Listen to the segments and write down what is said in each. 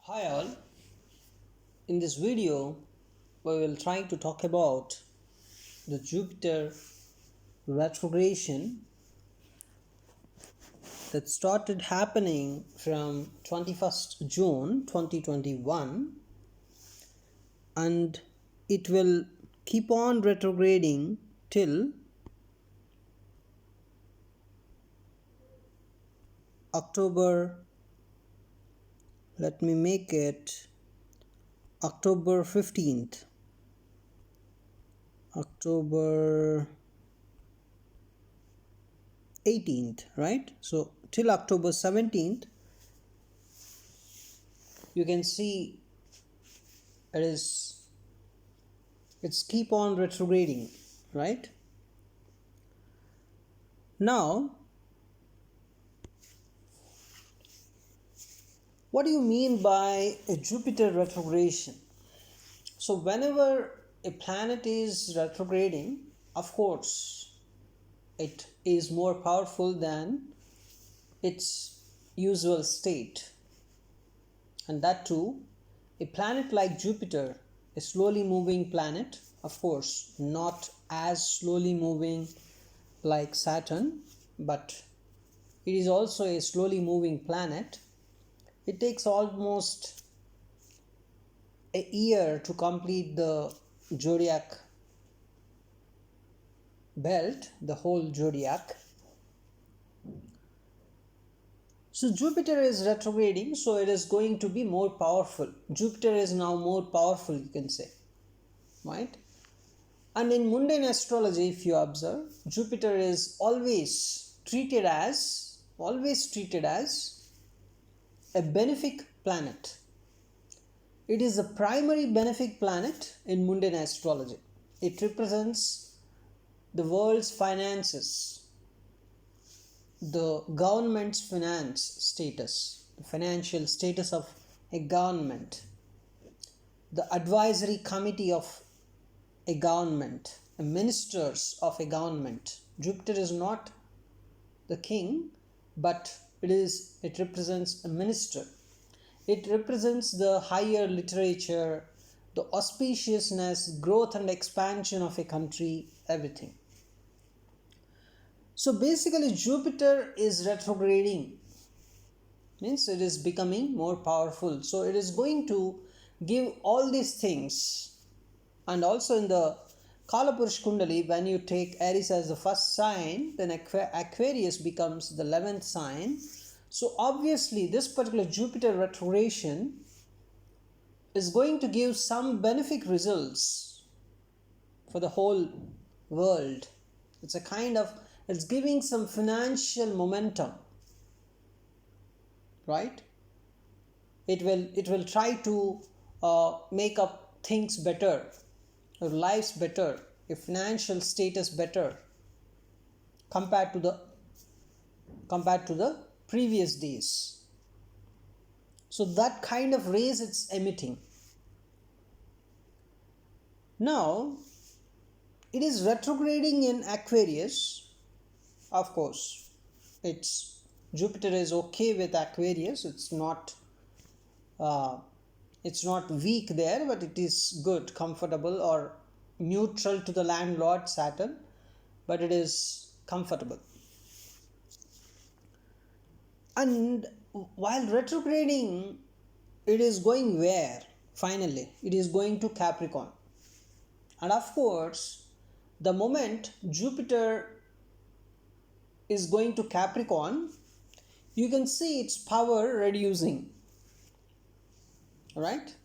Hi all, in this video we will try to talk about the Jupiter retrogradation that started happening from 21st June 2021, and it will keep on retrograding till October. Let me make it October 15th. October 18th, right? So till October 17th, you can see it's keep on retrograding, right? Now, what do you mean by a Jupiter retrogradation? So whenever a planet is retrograding, of course it is more powerful than its usual state, and that too, a planet like Jupiter, a slowly moving planet, of course not as slowly moving like Saturn, but it is also a slowly moving planet. It takes almost a year to complete the zodiac belt, the whole zodiac. So Jupiter is retrograding, so it is going to be more powerful. Jupiter is now more powerful, you can say, right? And in mundane astrology, if you observe, Jupiter is always treated as a benefic planet. It is a primary benefic planet in mundane astrology. It represents the world's finances, the government's finance status, the financial status of a government, the advisory committee of a government, the ministers of a government. Jupiter is not the king, but it represents a minister. It represents the higher literature, the auspiciousness, growth and expansion of a country, everything. So basically Jupiter is retrograding, means it is becoming more powerful. So it is going to give all these things. And also in the Kalapurush Kundali, when you take Aries as the first sign, then Aquarius becomes the 11th sign. So obviously this particular Jupiter retrogradation is going to give some benefic results for the whole world. It's giving some financial momentum, right? It will try to make up things better, your lives better, your financial status better compared to the previous days. So that kind of rays it's emitting. Now it is retrograding in Aquarius. Of course, Jupiter is okay with Aquarius. It's not weak there, but it is good, comfortable, or neutral to the landlord Saturn, but it is comfortable. And while retrograding, it is going where? Finally, it is going to Capricorn. And of course, the moment Jupiter is going to Capricorn, you can see its power reducing, right?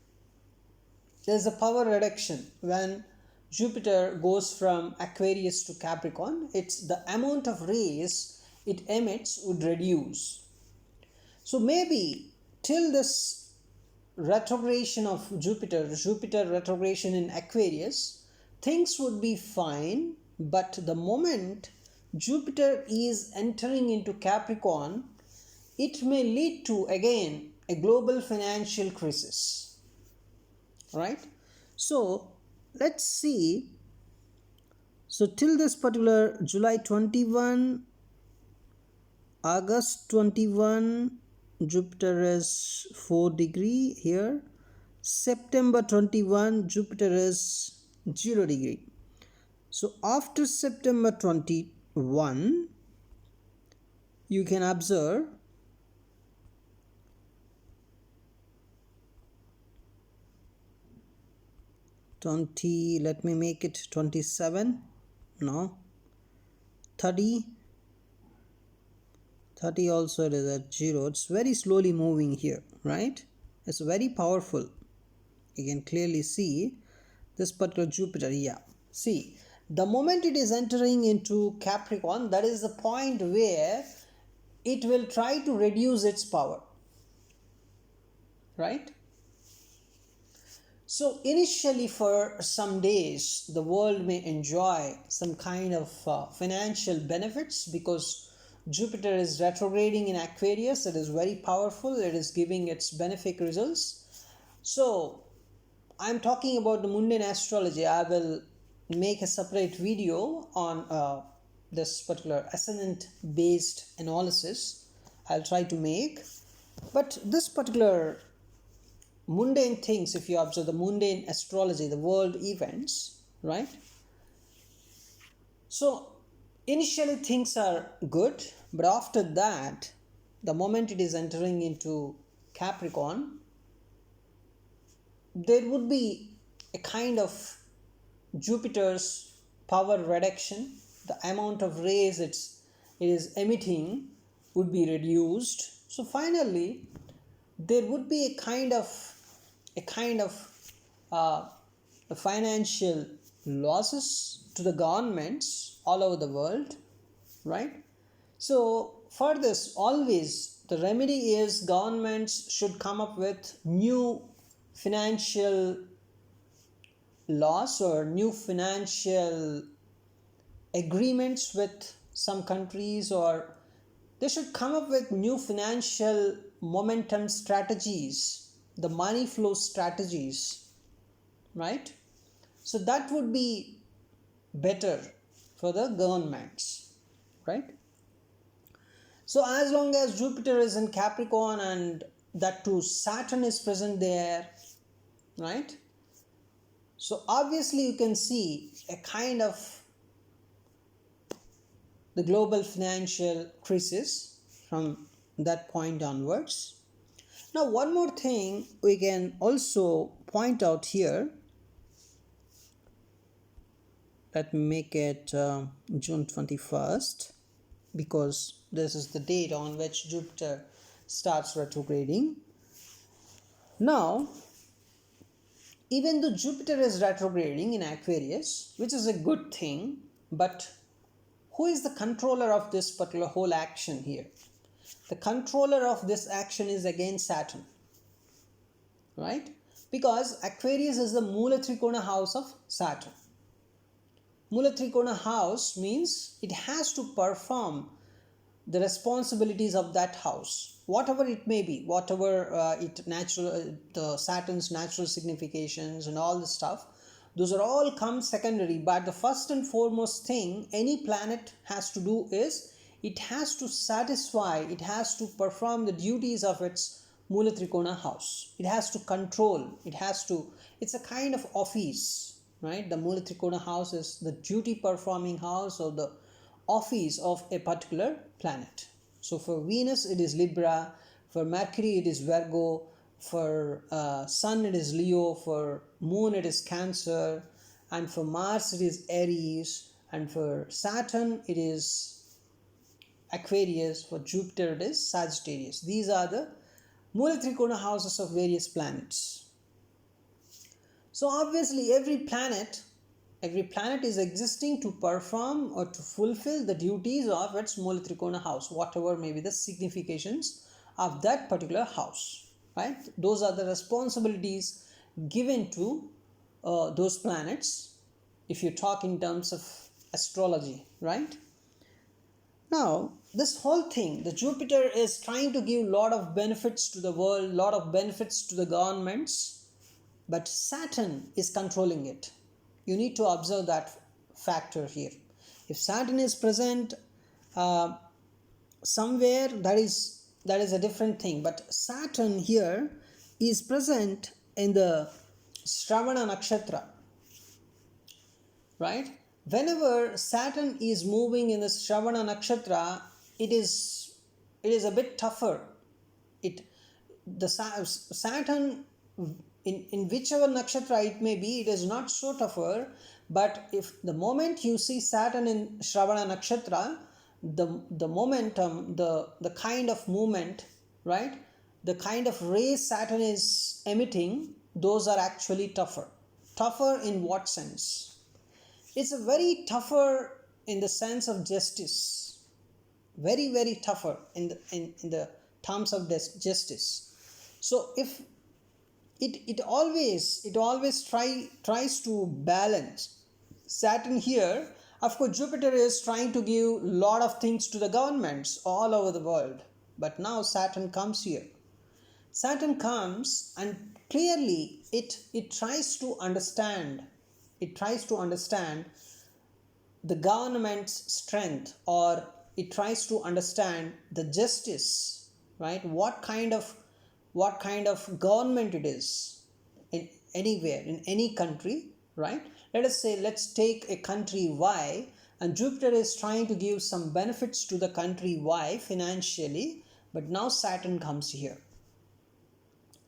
There's a power reduction when Jupiter goes from Aquarius to Capricorn. It's the amount of rays it emits would reduce. So maybe till this retrogradation of Jupiter retrogradation in Aquarius, things would be fine, but the moment Jupiter is entering into Capricorn, it may lead to again a global financial crisis, right? So let's see. So till this particular July 21, August 21, Jupiter is 4 degree here. September 21, Jupiter is 0 degree. So after September 21, you can observe 20, let me make it 27, no, 30 also it is at 0. It's very slowly moving here, right? It's very powerful. You can clearly see this particular Jupiter. Yeah, see, the moment it is entering into Capricorn, that is the point where it will try to reduce its power, right? So initially for some days the world may enjoy some kind of financial benefits because Jupiter is retrograding in Aquarius. It is very powerful. It is giving its benefic results. So I'm talking about the mundane astrology. I will make a separate video on this particular ascendant based analysis. I'll try to make. But this particular mundane things, if you observe the mundane astrology, the world events, right? So initially things are good, but after that, the moment it is entering into Capricorn, there would be a kind of Jupiter's power reduction. The amount of rays it is emitting would be reduced. So finally, there would be a kind of uh, financial losses to the governments all over the world, right? So for this, always the remedy is governments should come up with new financial laws or new financial agreements with some countries, or they should come up with new financial momentum strategies, the money flow strategies, right? So that would be better for the governments, right? So as long as Jupiter is in Capricorn and that too Saturn is present there, right? So obviously you can see a kind of the global financial crisis from that point onwards. Now one more thing we can also point out here. Let me make it June 21st, because this is the date on which Jupiter starts retrograding. Now, even though Jupiter is retrograding in Aquarius, which is a good thing, but who is the controller of this particular whole action here? The controller of this action is again Saturn, right? Because Aquarius is the Mula Trikona house of Saturn. Mula Trikona house means it has to perform the responsibilities of that house, whatever it may be, whatever the Saturn's natural significations and all the stuff, those are all come secondary. But the first and foremost thing any planet has to do is it has to satisfy, it has to perform the duties of its Mula Trikona house. It has to control, it's a kind of office, right? The Mula Trikona house is the duty performing house or the office of a particular planet. So for Venus it is Libra, for Mercury it is Virgo, for Sun it is Leo, for Moon it is Cancer, and for Mars it is Aries, and for Saturn it is Aquarius, for Jupiter it is Sagittarius. These are the Mula Trikona houses of various planets. So obviously every planet is existing to perform or to fulfill the duties of its Mula Trikona house, whatever may be the significations of that particular house, right? Those are the responsibilities given to those planets, if you talk in terms of astrology, right? Now, this whole thing, the Jupiter is trying to give a lot of benefits to the world, lot of benefits to the governments, but Saturn is controlling it. You need to observe that factor here. If Saturn is present somewhere, that is that is a different thing. But Saturn here is present in the Shravana nakshatra, right? Whenever Saturn is moving in the Shravana nakshatra, it is a bit tougher. It the Saturn, in whichever nakshatra it may be, it is not so tougher. But if the moment you see Saturn in Shravana nakshatra, the momentum, the kind of movement, right, the kind of rays Saturn is emitting, those are actually tougher in what sense? It's a very tougher in the sense of justice, very tougher in the terms of justice. So if it always tries to balance. Saturn here, of course, Jupiter is trying to give lot of things to the governments all over the world, but now Saturn comes here. Saturn comes and clearly it tries to understand. It tries to understand the government's strength, or it tries to understand the justice, right? What kind of government it is in anywhere, in any country, right? Let's take a country Y, and Jupiter is trying to give some benefits to the country Y financially, but now Saturn comes here.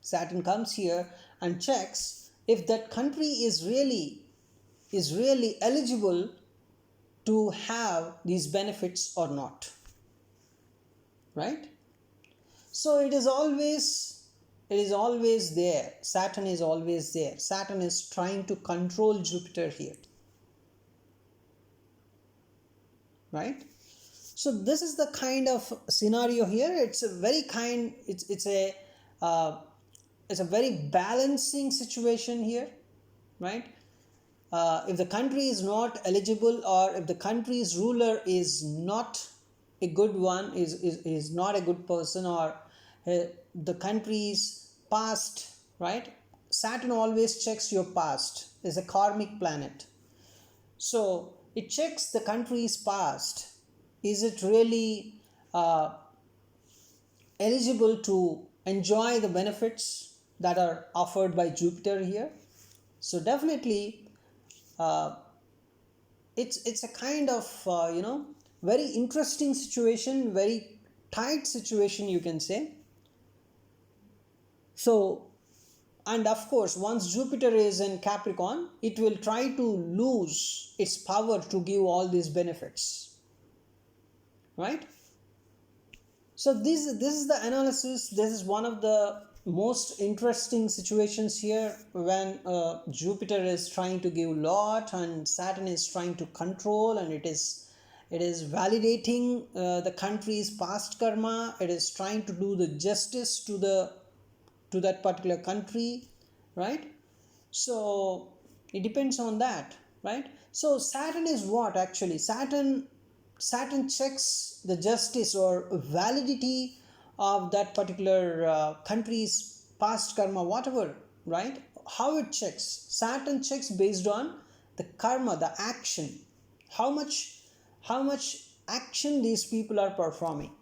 Saturn comes here and checks if that country is really eligible to have these benefits or not, right? So it is always there. Saturn is always there. Saturn is trying to control Jupiter here, right? So this is the kind of scenario here. It's a very very balancing situation here, right? If the country is not eligible, or if the country's ruler is not a good one, is not a good person, or the country's past, right? Saturn always checks your past. Is a karmic planet, so it checks the country's past. Is it really eligible to enjoy the benefits that are offered by Jupiter here? So definitely it's a kind of very interesting situation, very tight situation, you can say. So, and of course, once Jupiter is in Capricorn, it will try to lose its power to give all these benefits, right? So this is the analysis. This is one of the most interesting situations here, when Jupiter is trying to give lot and Saturn is trying to control, and it is validating the country's past karma. It is trying to do the justice to that particular country, right? So it depends on that, right? So Saturn is what actually? Saturn checks the justice or validity of that particular country's past karma, whatever, right? How it checks? Saturn checks based on the karma, the action, how much action these people are performing,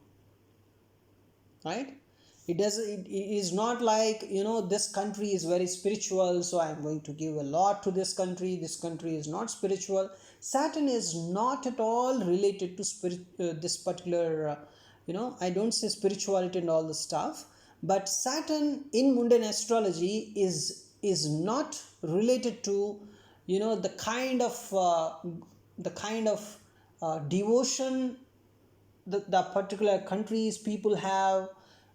right? It is not like, this country is very spiritual, so I am going to give a lot to this country. This country is not spiritual. Saturn is not at all related to this particular I don't say spirituality and all the stuff, but Saturn in mundane astrology is not related to the kind of devotion the particular countries people have,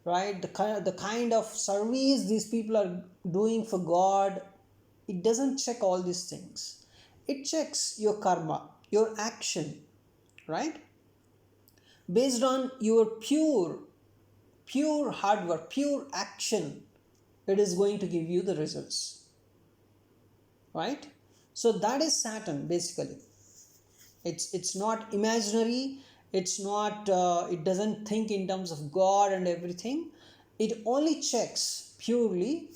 right? The kind of service these people are doing for God. It doesn't check all these things. It checks your karma, your action, right? Based on your pure hard work, pure action, it is going to give you the results, right? So that is Saturn basically. It's not imaginary. It's not it doesn't think in terms of God and everything. It only checks purely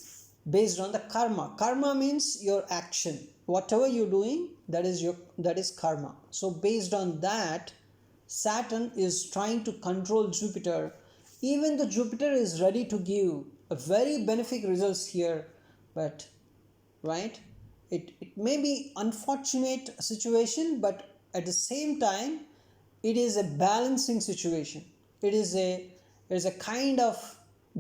based on the karma. Karma means your action. Whatever you're doing, that is karma. So based on that, Saturn is trying to control Jupiter Even the Jupiter is ready to give a very benefic results here, but right, it may be unfortunate situation, but at the same time it is a balancing situation. It is a kind of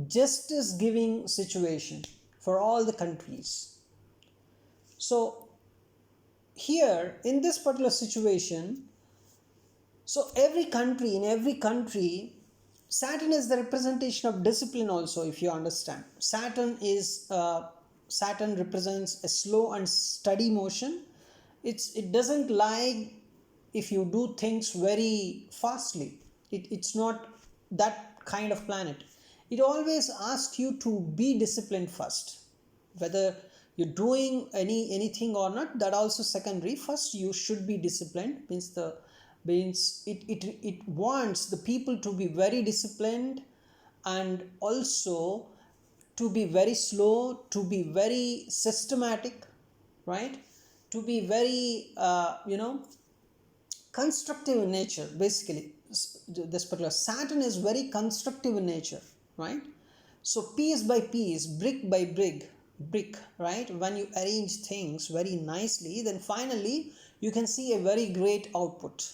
justice giving situation for all the countries. So here in this particular situation, so in every country, Saturn is the representation of discipline also, if you understand. Saturn represents a slow and steady motion. It doesn't like if you do things very fastly. It's not that kind of planet. It always asks you to be disciplined first. Whether you're doing anything or not, that also secondary. First you should be disciplined. It wants the people to be very disciplined, and also to be very slow, to be very systematic, right, to be very constructive in nature. Basically this particular Saturn is very constructive in nature, right? So piece by piece, brick by brick, right, when you arrange things very nicely, then finally you can see a very great output,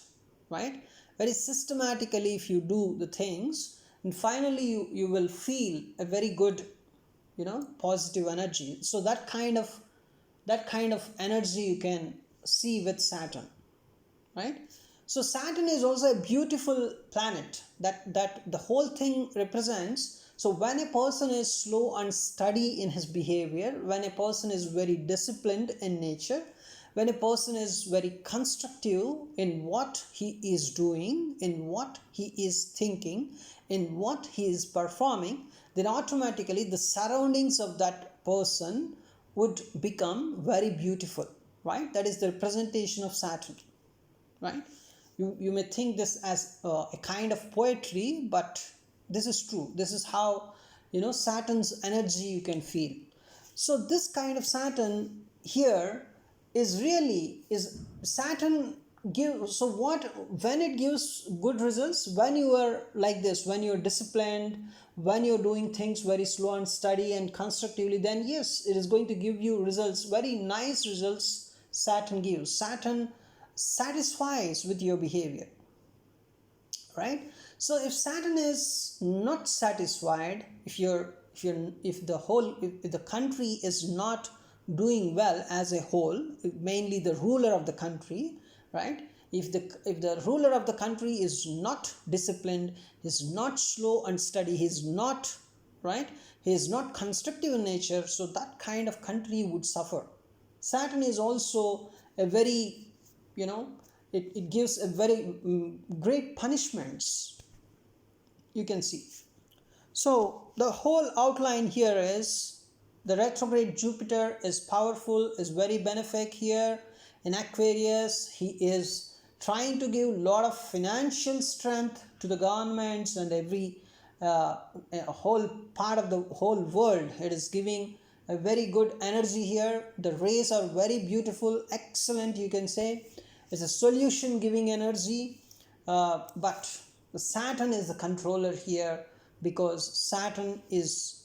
right? Very systematically if you do the things, and finally you will feel a very good positive energy. So that kind of energy you can see with Saturn, right? So Saturn is also a beautiful planet that the whole thing represents. So when a person is slow and steady in his behavior, when a person is very disciplined in nature, when a person is very constructive in what he is doing, in what he is thinking, in what he is performing, then automatically the surroundings of that person would become very beautiful, right? That is the representation of Saturn, right? You may think this as a kind of poetry, but this is true. This is how Saturn's energy you can feel. So this kind of Saturn here is Saturn give. So what, when it gives good results, when you are like this, when you're disciplined, when you're doing things very slow and steady and constructively, then yes, it is going to give you results, very nice results. Saturn gives. Saturn satisfies with your behavior, right? So if Saturn is not satisfied, if the country is not doing well as a whole, mainly the ruler of the country, right? If the ruler of the country is not disciplined, is not slow and steady, he's not right, he is not constructive in nature, so that kind of country would suffer. Saturn is also a very it gives a very great punishments, you can see. So the whole outline here is the retrograde Jupiter is powerful, is very benefic here in Aquarius. He is trying to give a lot of financial strength to the governments and every a whole part of the whole world. It is giving a very good energy here. The rays are very beautiful, excellent, you can say. It's a solution giving energy, but Saturn is the controller here, because Saturn is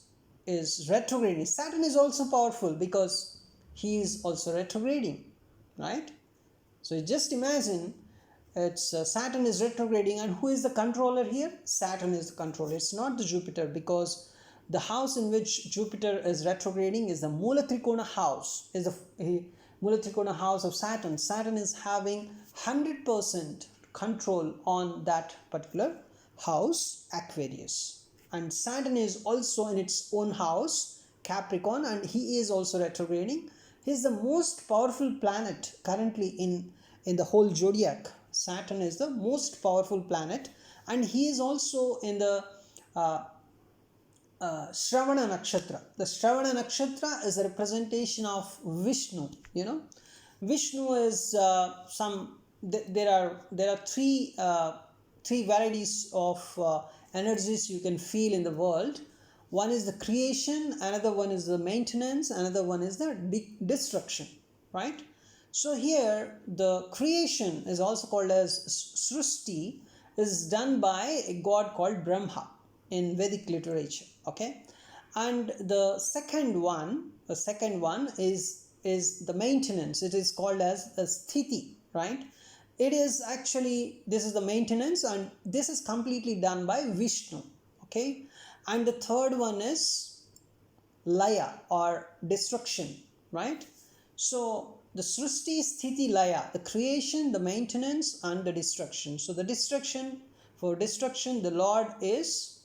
retrograding. Saturn is also powerful because he is also retrograding, right? So just imagine, it's Saturn is retrograding, and who is the controller here? Saturn is the controller. It's not the Jupiter, because the house in which Jupiter is retrograding is the Mula Trikona house, is the Mula Trikona house of Saturn. Saturn is having 100% control on that particular house, Aquarius. And Saturn is also in its own house, Capricorn, and he is also retrograding. He is the most powerful planet currently in the whole zodiac. Saturn is the most powerful planet, and he is also in the Shravana Nakshatra. The Shravana Nakshatra is a representation of Vishnu. Vishnu is there are three varieties of energies you can feel in the world. One is the creation, another one is the maintenance, another one is the destruction, right? So here the creation is also called as Srushti, is done by a god called Brahma. in Vedic literature. Okay, and the second one is the maintenance. It is called as the sthiti, right? It is actually, this is the maintenance, and this is completely done by Vishnu. Okay, and the third one is laya or destruction, right? So the srishti, sthiti, laya, the creation, the maintenance, and the destruction. So the destruction, for destruction, the Lord is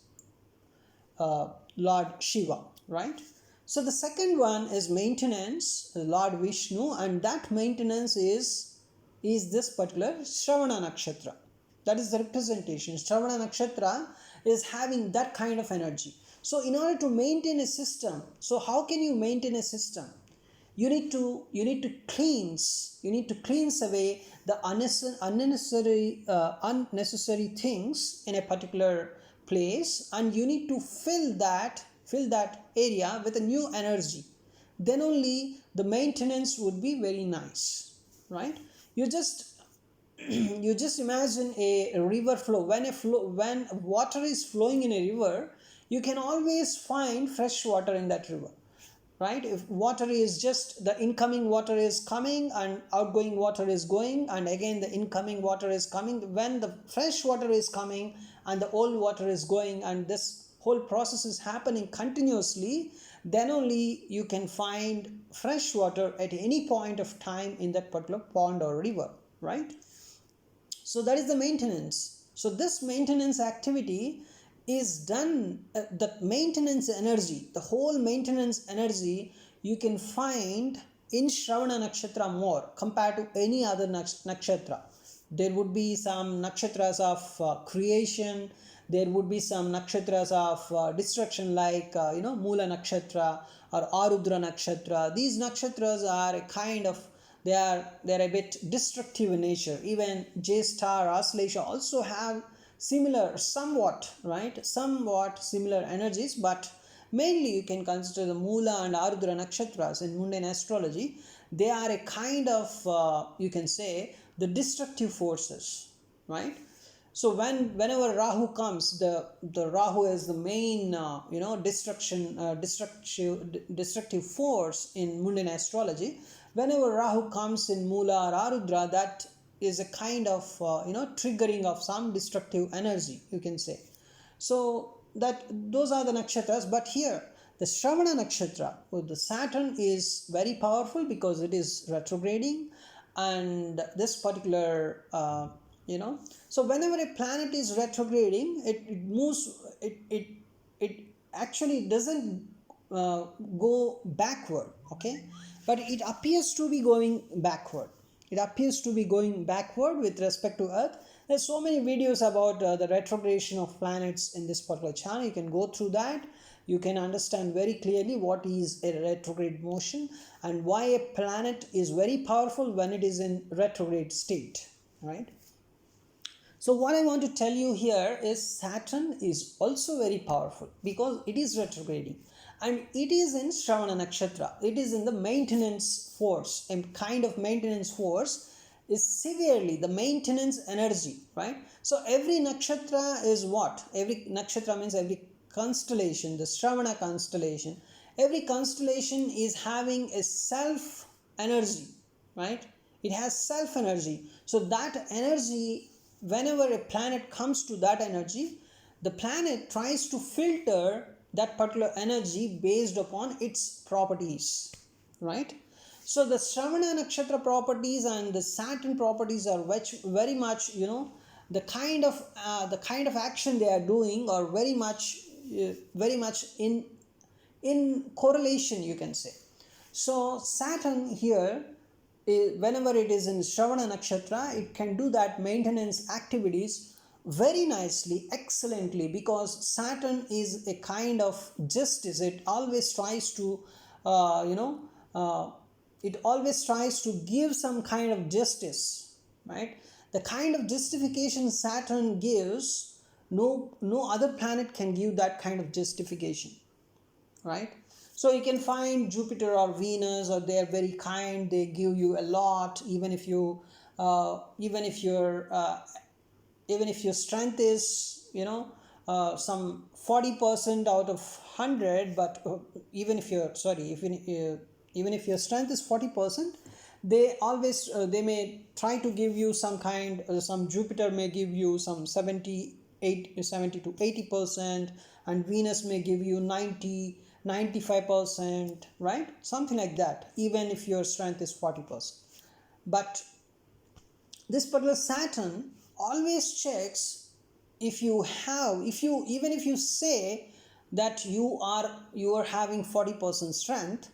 Lord Shiva, right? So the second one is maintenance, Lord Vishnu, and that maintenance is this particular Shravana Nakshatra. That is the representation. Shravana Nakshatra is having that kind of energy. So in order to maintain a system, so how can you maintain a system? You need to cleanse away the unnecessary things in a particular place, and you need to fill that area with a new energy. Then only the maintenance would be very nice, right? You just you just imagine a river flow. When water is flowing in a river, you can always find fresh water in that river, right? If water is just, the incoming water is coming and outgoing water is going, and again the incoming water is coming, when the fresh water is coming and the old water is going, and this whole process is happening continuously, then only you can find fresh water at any point of time in that particular pond or river, right? So that is the maintenance. So this maintenance activity is done, the maintenance energy, the whole maintenance energy you can find in Shravana Nakshatra more compared to any other nakshatra. There would be some nakshatras of creation, there would be some nakshatras of destruction, like Mula Nakshatra or Arudra Nakshatra. These nakshatras are a kind of, they're a bit destructive in nature. Even J-star, Aslesha also have similar, somewhat similar energies, but mainly you can consider the Mula and Arudra Nakshatras in mundane astrology. They are a kind of, you can say, the destructive forces, right? So whenever Rahu comes, the Rahu is the main destructive force in mundane astrology. Whenever Rahu comes in Mula or Arudra, that is a kind of triggering of some destructive energy, you can say. So that those are the nakshatras. But here the Shravana Nakshatra, the Saturn is very powerful because it is retrograding, and this particular so whenever a planet is retrograding, it moves, it actually doesn't go backward, okay, but it appears to be going backward. With respect to Earth. There's so many videos about the retrogression of planets in this particular channel. You can go through that. You can understand very clearly what is a retrograde motion and why a planet is very powerful when it is in retrograde state, right? So what I want to tell you here is Saturn is also very powerful because it is retrograding, and it is in Shravana Nakshatra. It is in the maintenance force, a kind of maintenance force is severely the maintenance energy, right? So every nakshatra is what? Every nakshatra means every constellation, the Shravana constellation. Every constellation is having a self energy, right? It has self energy. So that energy, whenever a planet comes to that energy, the planet tries to filter that particular energy based upon its properties, right? So the Shravana Nakshatra properties and the Saturn properties are very much, the kind of action they are doing are very much in correlation, you can say. So Saturn here, whenever it is in Shravana Nakshatra, it can do that maintenance activities very nicely, excellently, because Saturn is a kind of justice. It always tries to, give some kind of justice, right? The kind of justification Saturn gives, no other planet can give that kind of justification, right? So you can find Jupiter or Venus, or they are very kind, they give you a lot, even if your strength is some 40% out of 100, but even if you're sorry even if your strength is 40%, they always they may try to give you some kind some Jupiter may give you some 70 to 80%, and Venus may give you 95%, right? Something like that, even if your strength is 40%. But this particular Saturn always checks if you have, if you even if you say that you are having 40% strength,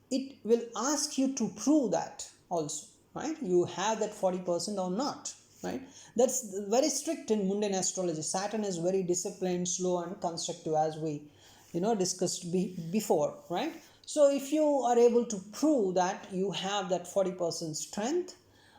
it will ask you to prove that also, right? You have that 40% or not, right? That's very strict in mundane astrology. Saturn is very disciplined, slow, and constructive, as we discussed before, right? So if you are able to prove that you have that 40% strength,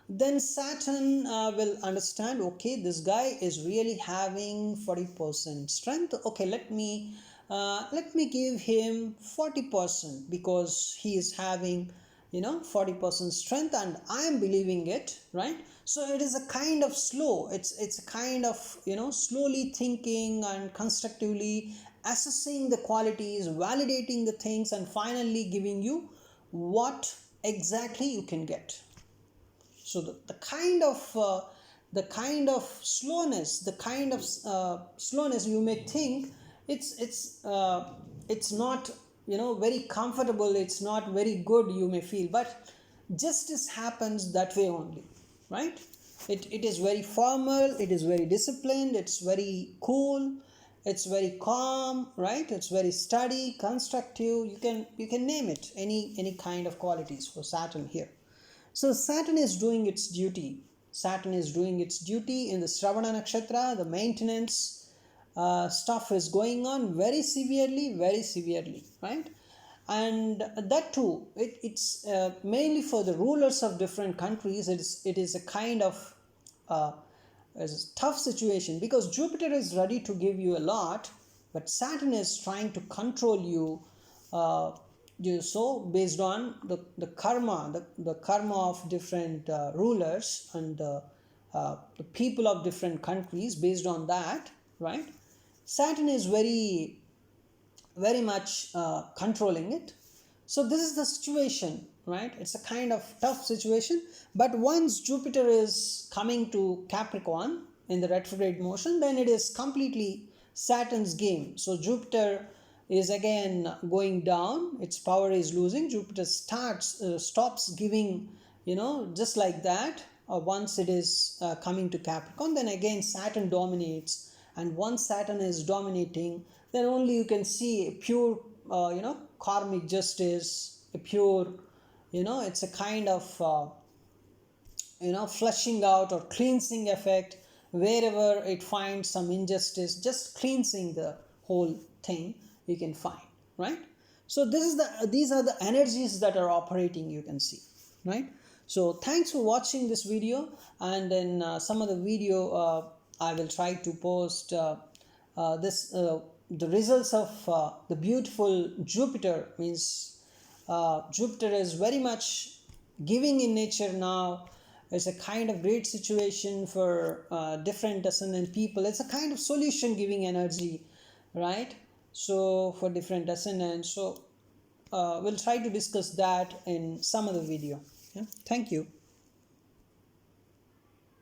then Saturn will understand, okay, this guy is really having 40% strength. Okay, let me give him 40% because he is having 40% strength, and I am believing it, right? So it is a kind of slow, it's a kind of slowly thinking and constructively assessing the qualities, validating the things, and finally giving you what exactly you can get. So the kind of slowness, slowness, you may think it's not very comfortable, it's not very good, you may feel, but justice happens that way only, right? It is very formal, it is very disciplined, it's very cool, it's very calm, right? It's very steady, constructive. You can name it, any kind of qualities for Saturn here. So Saturn is doing its duty. Saturn is doing its duty in the Shravana Nakshatra. The maintenance stuff is going on very severely, right? And that too, it's mainly for the rulers of different countries. It is a kind of a tough situation, because Jupiter is ready to give you a lot, but Saturn is trying to control you. So based on the karma, the karma of different rulers and the people of different countries, based on that, right? Saturn is very much controlling it. So this is the situation, right? It's a kind of tough situation. But once Jupiter is coming to Capricorn in the retrograde motion, then it is completely Saturn's game. So Jupiter is again going down, its power is losing. Jupiter stops giving, just like that. Once it is coming to Capricorn, then again Saturn dominates. And once Saturn is dominating, then only you can see a pure karmic justice, a pure it's a kind of flushing out or cleansing effect. Wherever it finds some injustice, just cleansing the whole thing, you can find, right? So these are the energies that are operating, you can see, right? So thanks for watching this video, and then some of the video I will try to post the results of the beautiful Jupiter. Means Jupiter is very much giving in nature now. It's a kind of great situation for different ascendant people. It's a kind of solution giving energy, right? So for different ascendants. So we'll try to discuss that in some other video. Yeah? Thank you.